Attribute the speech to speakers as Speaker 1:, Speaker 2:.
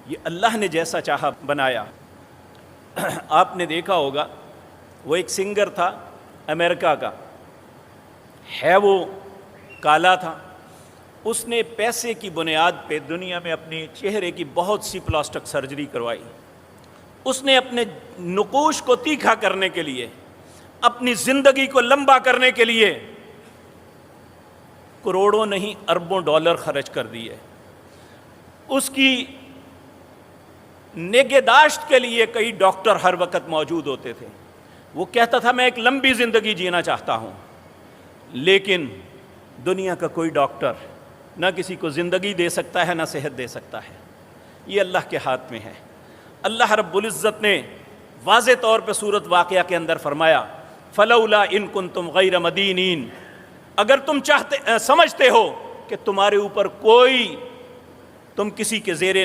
Speaker 1: یہ اللہ نے جیسا چاہا بنایا۔ آپ نے دیکھا ہوگا وہ ایک سنگر تھا امریکہ کا، ہے وہ کالا تھا، اس نے پیسے کی بنیاد پہ دنیا میں اپنی چہرے کی بہت سی پلاسٹک سرجری کروائی۔ اس نے اپنے نقوش کو تیکھا کرنے کے لیے، اپنی زندگی کو لمبا کرنے کے لیے کروڑوں نہیں اربوں ڈالر خرچ کر دیے۔ اس کی نگہداشت کے لیے کئی ڈاکٹر ہر وقت موجود ہوتے تھے۔ وہ کہتا تھا میں ایک لمبی زندگی جینا چاہتا ہوں، لیکن دنیا کا کوئی ڈاکٹر نہ کسی کو زندگی دے سکتا ہے نہ صحت دے سکتا ہے، یہ اللہ کے ہاتھ میں ہے۔ اللہ رب العزت نے واضح طور پہ سورۃ واقعہ کے اندر فرمایا فلولا ان کنتم غیر مدینین، اگر تم سمجھتے ہو کہ تمہارے اوپر تم کسی کے زیر